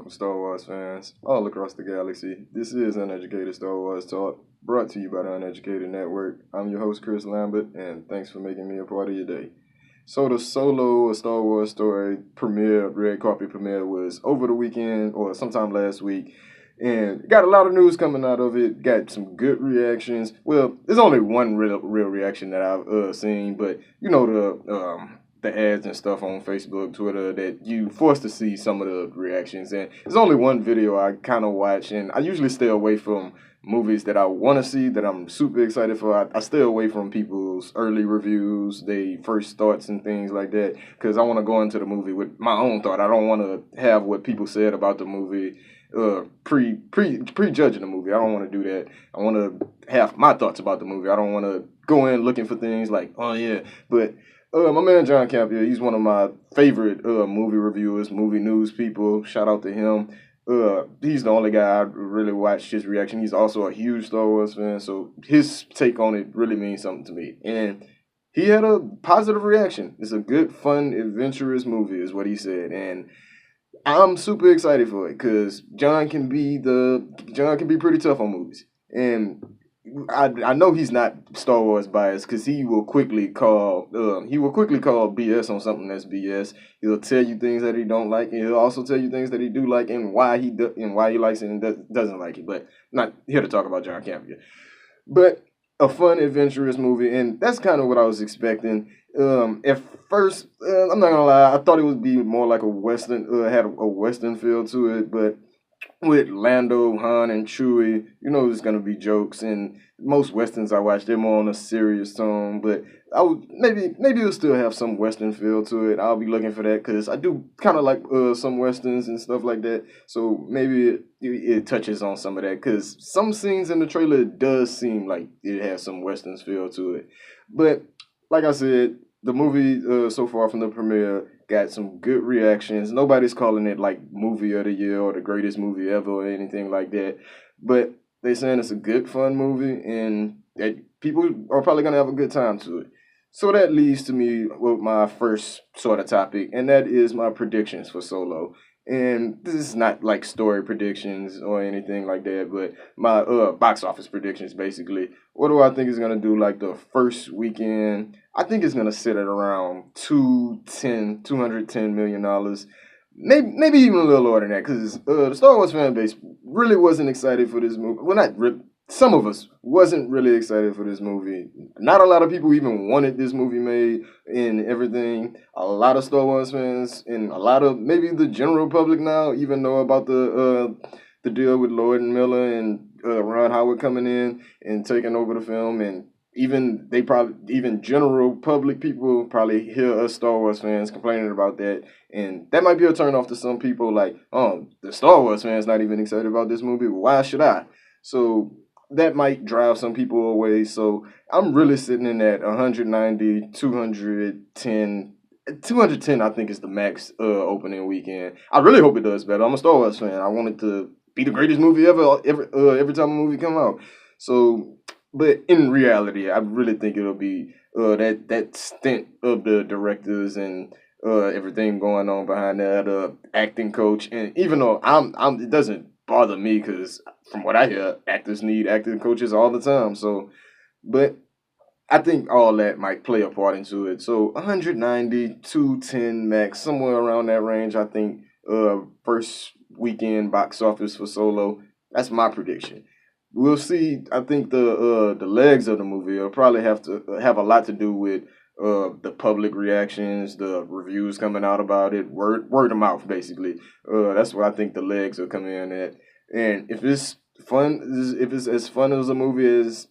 welcome Star Wars fans all across the galaxy. This is Uneducated Star Wars Talk, brought to you by the Uneducated Network. I'm your host, Chris Lambert, and thanks for making me a part of your day. So the Solo, a Star Wars story premiere, red carpet premiere, was over the weekend or sometime last week, and got a lot of news coming out of it. Got some good reactions. Well, there's only one real reaction that I've seen, but you know the ads and stuff on Facebook, Twitter, that you forced to see some of the reactions. And there's only one video I kind of watch, and I usually stay away from movies that I want to see, that I'm super excited for. I stay away from people's early reviews, they first thoughts and things like that, because I want to go into the movie with my own thought. I don't want to have what people said about the movie prejudging the movie. I don't want to do that. I want to have my thoughts about the movie. I don't want to go in looking for things like, oh yeah, but my man Jon Favreau, he's one of my favorite movie reviewers, movie news people. Shout out to him. He's the only guy I really watched his reaction. He's also a huge Star Wars fan, so his take on it really means something to me. And he had a positive reaction. It's a good, fun, adventurous movie, is what he said. And I'm super excited for it because Jon can be pretty tough on movies, and I know he's not Star Wars biased because he will quickly call BS on something that's BS. He'll tell you things that he don't like, and he'll also tell you things that he do like and why he likes it and doesn't like it. But not here to talk about Jon Favreau. But a fun, adventurous movie, and that's kind of what I was expecting. At first, I'm not gonna lie, I thought it would be more like a western, had a western feel to it, but with Lando, Han, and Chewie, you know there's gonna be jokes, and most westerns I watch, they're more on a serious tone. But I would maybe it'll still have some western feel to it. I'll be looking for that because I do kind of like some westerns and stuff like that. So maybe it touches on some of that because some scenes in the trailer does seem like it has some westerns feel to it. But like I said, the movie so far from the premiere got some good reactions. Nobody's calling it like movie of the year or the greatest movie ever or anything like that. But they're saying it's a good, fun movie and that people are probably going to have a good time to it. So that leads to me with my first sort of topic, and that is my predictions for Solo. And this is not like story predictions or anything like that, but my box office predictions basically. What do I think is gonna do like the first weekend? I think it's gonna sit at around $210 million. Maybe even a little lower than that, because the Star Wars fan base really wasn't excited for this movie. Well, not really. Some of us wasn't really excited for this movie. Not a lot of people even wanted this movie made and everything. A lot of Star Wars fans and a lot of maybe the general public now even know about the deal with Lord and Miller and Ron Howard coming in and taking over the film, and even general public people probably hear us Star Wars fans complaining about that, and that might be a turn off to some people. Like, oh, the Star Wars fans not even excited about this movie. Why should I? So that might drive some people away. So I'm really sitting in that 190, 210. 210, I think, is the max opening weekend. I really hope it does better. I'm a Star Wars fan. I want it to be the greatest movie ever, every time a movie come out. So, but in reality, I really think it'll be that stint of the directors and everything going on behind that acting coach. And even though it doesn't bother me because from what I hear, actors need acting coaches all the time. So, but I think all that might play a part into it. So 190, 210 max, somewhere around that range. I think first weekend box office for Solo. That's my prediction. We'll see. I think the legs of the movie will probably have to have a lot to do with the public reactions, the reviews coming out about it, word of mouth, basically. That's what I think the legs will come in at. And if it's fun, if it's as fun as a movie as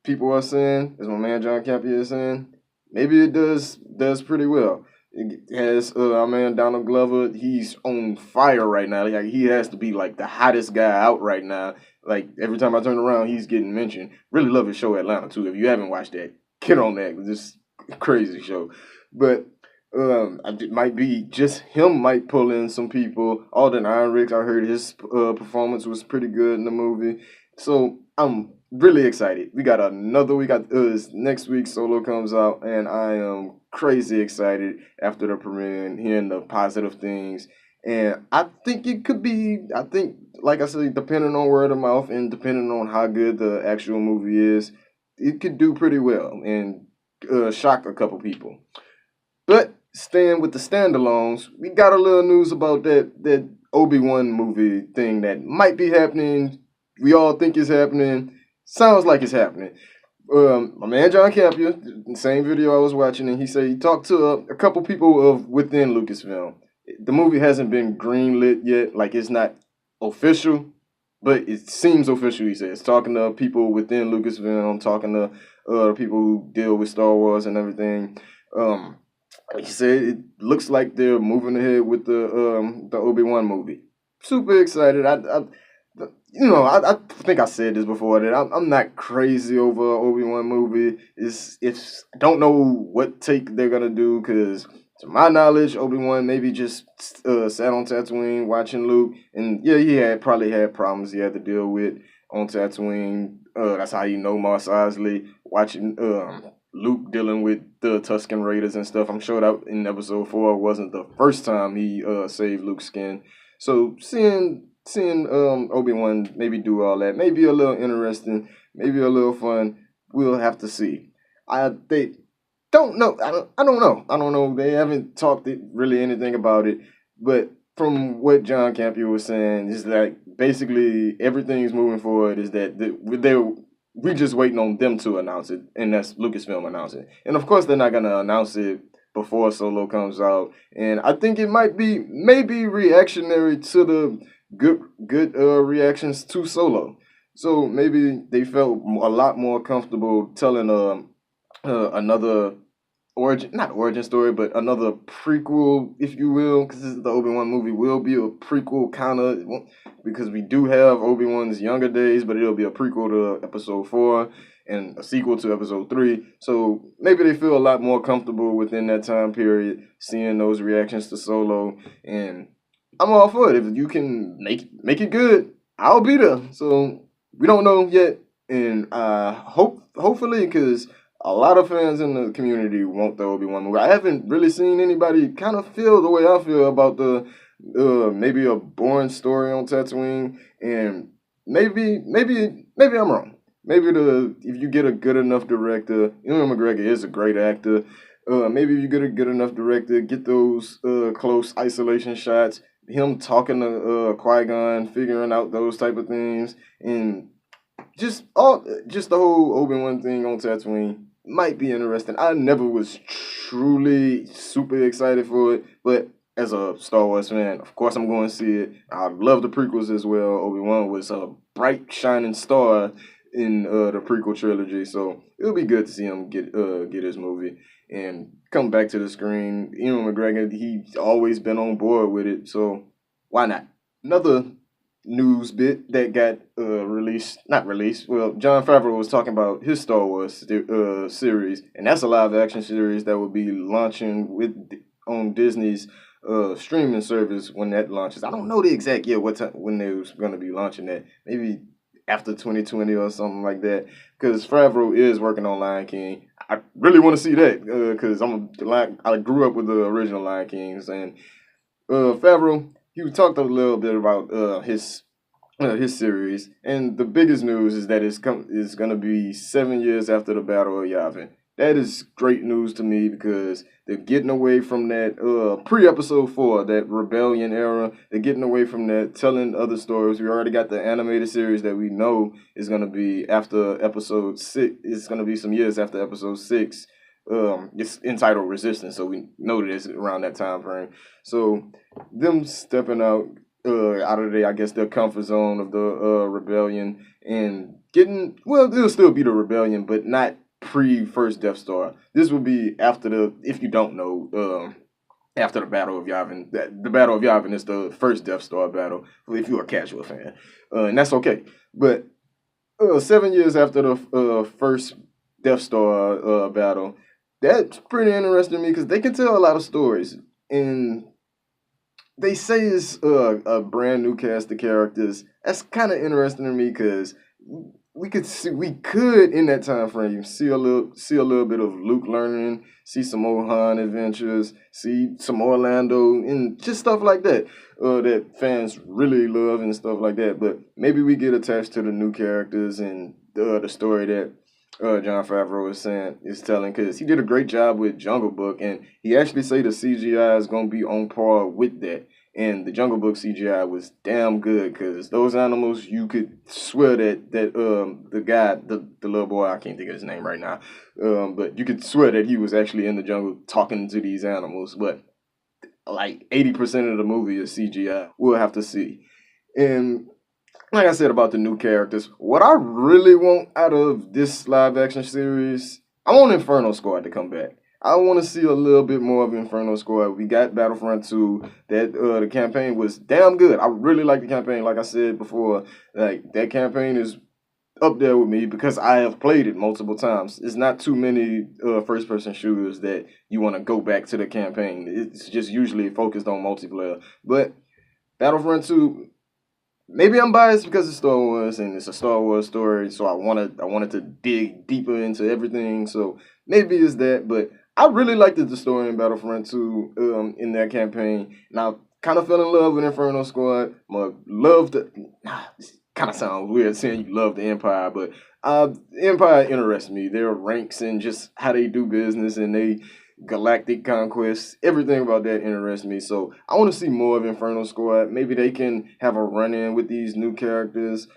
people are saying, as my man Jon Favreau is saying, maybe it does pretty well. It has our man Donald Glover. He's on fire right now. Like, he has to be like the hottest guy out right now. Like, every time I turn around, he's getting mentioned. Really love his show Atlanta too. If you haven't watched that, get on that. This crazy show. But it might be just him might pull in some people. Alden Ehrenreich, I heard his performance was pretty good in the movie. So I'm really excited. We got another week. Next week Solo comes out, and I am crazy excited after the premiere and hearing the positive things. And I think it could be. I think, like I said, depending on word of mouth and depending on how good the actual movie is, it could do pretty well and shock a couple people. But staying with the standalones, we got a little news about that Obi-Wan movie thing that might be happening. We all think it's happening. Sounds like it's happening. My man John Campia, the same video I was watching, and he said he talked to a couple people of within Lucasfilm. The movie hasn't been greenlit yet, like it's not official, but it seems official. He says talking to people within Lucasfilm, talking to people who deal with Star Wars and everything. Like you said, it looks like they're moving ahead with the Obi-Wan movie. Super excited. I think I said this before that I'm not crazy over a Obi-Wan movie. It's I don't know what take they're gonna do because to my knowledge, Obi-Wan maybe just sat on Tatooine watching Luke, and yeah, he had probably had problems he had to deal with on Tatooine. That's how you know Mos Eisley watching Luke dealing with the Tusken Raiders and stuff. I'm sure that in episode 4 wasn't the first time he saved Luke's skin. So seeing Obi-Wan maybe do all that, maybe a little interesting, maybe a little fun. We'll have to see. They don't know. I don't know. I don't know. They haven't talked really anything about it. But from what John Campbell was saying, is like basically everything's moving forward. Is that we just waiting on them to announce it, and that's Lucasfilm announcing it. And of course, they're not gonna announce it before Solo comes out. And I think it might be maybe reactionary to the good reactions to Solo. So maybe they felt a lot more comfortable telling another not origin story, but another prequel, if you will, because the Obi-Wan movie will be a prequel kind of, because we do have Obi-Wan's younger days, but it'll be a prequel to episode 4 and a sequel to episode 3. So maybe they feel a lot more comfortable within that time period, seeing those reactions to Solo, and I'm all for it. If you can make it good, I'll be there. So we don't know yet, and hopefully, because a lot of fans in the community want the Obi-Wan movie. I haven't really seen anybody kind of feel the way I feel about the maybe a boring story on Tatooine, and maybe I'm wrong. Maybe if you get a good enough director, Ewan McGregor is a great actor. Maybe if you get a good enough director, get those close isolation shots, him talking to Qui-Gon, figuring out those type of things, and just the whole Obi-Wan thing on Tatooine might be interesting. I never was truly super excited for it, but as a Star Wars fan, of course I'm going to see it. I love the prequels as well. Obi-Wan was a bright, shining star in the prequel trilogy, so it'll be good to see him get his movie and come back to the screen. Ewan McGregor, he's always been on board with it, so why not? Another news bit that got not released. Well, Jon Favreau was talking about his Star Wars series, and that's a live action series that will be launching on Disney's streaming service when that launches. I don't know the exact year when they was going to be launching that. Maybe after 2020 or something like that. Because Favreau is working on Lion King. I really want to see that because I grew up with the original Lion Kings, and Favreau, he talked a little bit about his series, and the biggest news is that it's going to be 7 years after the Battle of Yavin. That is great news to me because they're getting away from that pre-episode 4, that rebellion era. They're getting away from that, telling other stories. We already got the animated series that we know is going to be after episode 6. It's going to be some years after episode 6. It's entitled Resistance, so we know that it's around that time frame. So them stepping out of their comfort zone of the rebellion and getting, well, it'll still be the rebellion, but not pre-first Death Star. This will be after if you don't know, after the Battle of Yavin. The Battle of Yavin is the first Death Star battle, if you're a casual fan. And that's okay. But 7 years after the first Death Star battle, that's pretty interesting to me because they can tell a lot of stories. And they say it's a brand new cast of characters. That's kind of interesting to me because we could in that time frame see a little bit of Luke learning, see some more Han adventures, see some more Orlando, and just stuff like that. That fans really love and stuff like that. But maybe we get attached to the new characters and the story that Jon Favreau is telling, because he did a great job with Jungle Book, and he actually say the CGI is gonna be on par with that. And the Jungle Book CGI was damn good, because those animals, you could swear that the guy, the little boy, I can't think of his name right now, but you could swear that he was actually in the jungle talking to these animals. But like 80% of the movie is CGI. We'll have to see. And like I said about the new characters, what I really want out of this live action series, I want Inferno Squad to come back. I want to see a little bit more of Inferno Squad. We got Battlefront 2. That the campaign was damn good. I really like the campaign. Like I said before, like that campaign is up there with me because I have played it multiple times. It's not too many first person shooters that you want to go back to the campaign. It's just usually focused on multiplayer. But Battlefront 2, maybe I'm biased because it's Star Wars and it's a Star Wars story, so I wanted to dig deeper into everything. So maybe it's that, but I really liked the story in Battlefront 2 in that campaign, and I kind of fell in love with Inferno Squad. I loved the. Kind of sounds weird saying you love the Empire, but the Empire interests me. Their ranks and just how they do business and they galactic conquest, everything about that interests me. So I want to see more of Inferno Squad. Maybe they can have a run-in with these new characters.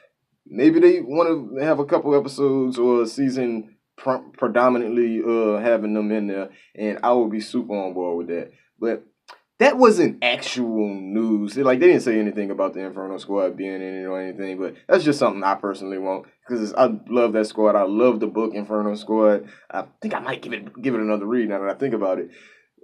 Maybe they want to have a couple episodes or a season predominantly having them in there, and I will be super on board with that. But that wasn't actual news. Like they didn't say anything about the Inferno Squad being in it or anything, but that's just something I personally want because I love that squad. I love the book Inferno Squad. I think I might give it another read now that I think about it.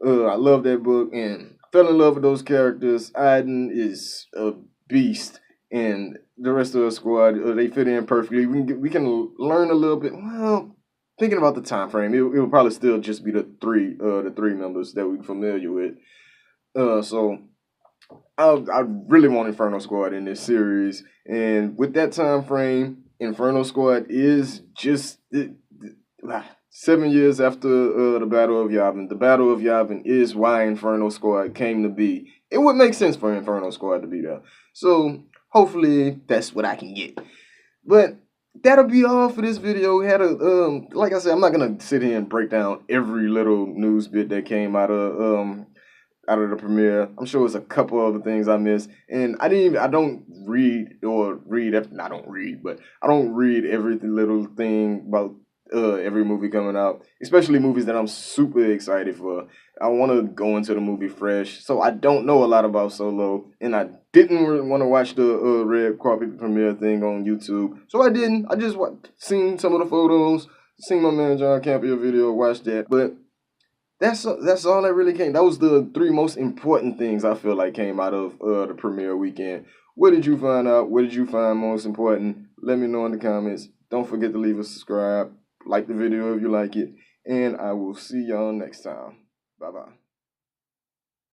I love that book and fell in love with those characters. Aiden is a beast, and the rest of the squad they fit in perfectly. We can learn a little bit. Well, thinking about the time frame, it will probably still just be the three members that we're familiar with. So I really want Inferno Squad in this series, and with that time frame, Inferno Squad is just 7 years after the Battle of Yavin. The Battle of Yavin is why Inferno Squad came to be. It would make sense for Inferno Squad to be there. So hopefully that's what I can get. But that'll be all for this video. We had like I said, I'm not gonna sit here and break down every little news bit that came out of the premiere. I'm sure it's a couple other things I missed. And I don't read, but I don't read every little thing about every movie coming out, especially movies that I'm super excited for. I want to go into the movie fresh, so I don't know a lot about Solo, and I didn't want to watch the red carpet premiere thing on YouTube, so I didn't. I just seen some of the photos, seen my man John Campia video, watched that, but that's all that really came. That was the three most important things I feel like came out of the premiere weekend. What did you find out? What did you find most important? Let me know in the comments. Don't forget to leave a subscribe, like the video if you like it, and I will see y'all next time. Bye-bye.